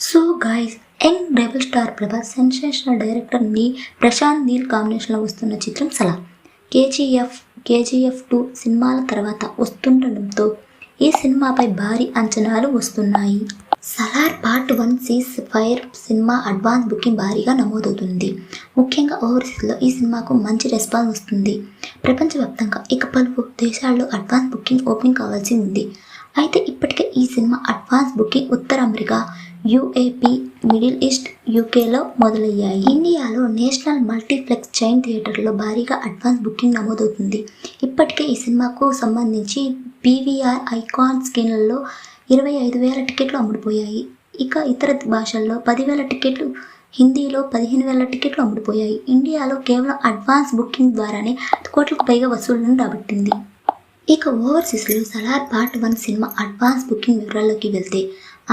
So guys, young rebel star Prabhas sensational director Prashanth Neel కాంబినేషన్లో వస్తున్న చిత్రం సలార్. కేజీఎఫ్ 2 సినిమాల తర్వాత వస్తుండటంతో ఈ సినిమాపై భారీ అంచనాలు వస్తున్నాయి. Salaar part 1 cease fire cinema advance booking భారీగా నమోదవుతుంది. ముఖ్యంగా ఓవర్సీస్లో ఈ సినిమాకు మంచి రెస్పాన్స్ వస్తుంది. ప్రపంచవ్యాప్తంగా ఇక పలు దేశాల్లో అడ్వాన్స్ బుకింగ్ ఓపెనింగ్ కావాల్సి ఉంది. అయితే ఇప్పటికే ఈ సినిమా అడ్వాన్స్ బుకింగ్ ఉత్తర అమెరికా, యూఏపీ, మిడిల్ ఈస్ట్, యూకేలో మొదలయ్యాయి. ఇండియాలో నేషనల్ మల్టీప్లెక్స్ చైన్ థియేటర్లో భారీగా అడ్వాన్స్ బుకింగ్ నమోదవుతుంది. ఇప్పటికే ఈ సినిమాకు సంబంధించి పీవీఆర్ ఐకాన్ స్క్రీన్లలో 25,000 టికెట్లు అమ్ముడుపోయాయి. ఇక ఇతర భాషల్లో 10,000 టికెట్లు, హిందీలో 15,000 టికెట్లు అమ్ముడుపోయాయి. ఇండియాలో కేవలం అడ్వాన్స్ బుకింగ్ ద్వారానే 10 కోట్లకు పైగా వసూళ్లను రాబట్టింది. ఇక ఓవర్సీస్లో Salaar part 1 cinema advance booking వివరాల్లోకి వెళ్తే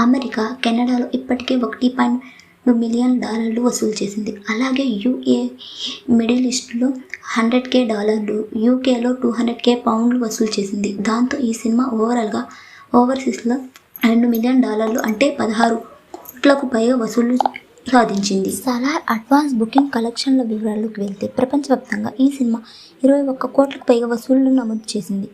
అమెరికా, కెనడాలో ఇప్పటికే $1.2 మిలియన్ వసూలు చేసింది. అలాగే యూఏ, మిడిల్ ఈస్ట్లో $100,000, యూకేలో £200,000 వసూలు చేసింది. దాంతో ఈ సినిమా ఓవర్సీస్లో $2 మిలియన్ అంటే 16 కోట్లకు పైగా వసూలు సాధించింది. సలార్ అడ్వాన్స్ బుకింగ్ కలెక్షన్ల వివరాల్లోకి వెళ్తే ప్రపంచవ్యాప్తంగా ఈ సినిమా 21 కోట్లకు పైగా వసూళ్లను నమోదు చేసింది.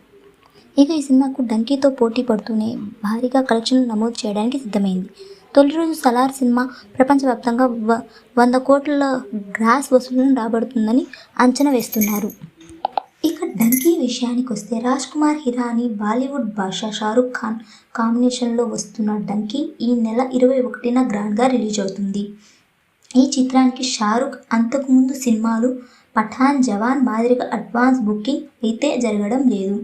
ఇక ఈ సినిమాకు డంకీతో పోటీ పడుతూనే భారీగా కలెక్షన్లు నమోదు చేయడానికి సిద్ధమైంది. తొలి రోజు సలార్ సినిమా ప్రపంచవ్యాప్తంగా 100 కోట్ల గ్రాస్ వసూళ్లను రాబడుతుందని అంచనా వేస్తున్నారు. ఇక డంకీ విషయానికి వస్తే రాజ్ కుమార్ హిరానీ, బాలీవుడ్ బాషా షారుఖ్ ఖాన్ కాంబినేషన్లో వస్తున్న డంకీ ఈ నెల 21న గ్రాండ్గా రిలీజ్ అవుతుంది. ఈ చిత్రానికి షారుఖ్ అంతకుముందు సినిమాలు పఠాన్, జవాన్ మాదిరిగా అడ్వాన్స్ బుకింగ్ అయితే జరగడం లేదు.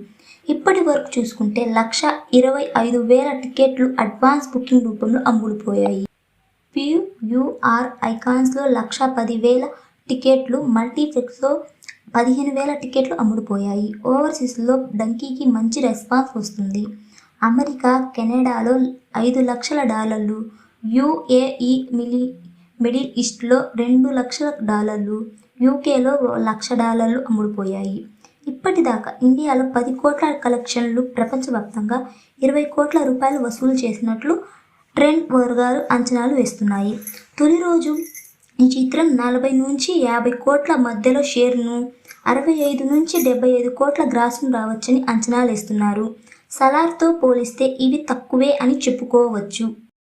ఇప్పటి వరకు చూసుకుంటే 1,25,000 టికెట్లు అడ్వాన్స్ బుకింగ్ రూపంలో అమ్ముడుపోయాయి. పీవీఆర్ ఐకాన్స్లో 1,10,000 టికెట్లు, మల్టీప్లెక్స్లో 15,000 టికెట్లు అమ్ముడుపోయాయి. ఓవర్సీస్లో డంకీకి మంచి రెస్పాన్స్ వస్తుంది. అమెరికా, కెనడాలో $5,00,000, యూఏఈ, మిడిల్ ఈస్ట్లో $2,00,000, యూకేలో $1,00,000 అమ్ముడుపోయాయి. ఇప్పటిదాకా ఇండియాలో 10 కోట్ల కలెక్షన్లు, ప్రపంచవ్యాప్తంగా 20 కోట్ల రూపాయలు వసూలు చేసినట్లు ట్రెండ్ వర్గాలు అంచనాలు వేస్తున్నాయి. తొలి రోజు ఈ చిత్రం 40 నుంచి 50 కోట్ల మధ్యలో షేర్ను, 65 నుంచి 75 కోట్ల గ్రాస్ను రావచ్చని అంచనాలు వేస్తున్నారు. సలార్తో పోలిస్తే ఇవి తక్కువే అని చెప్పుకోవచ్చు.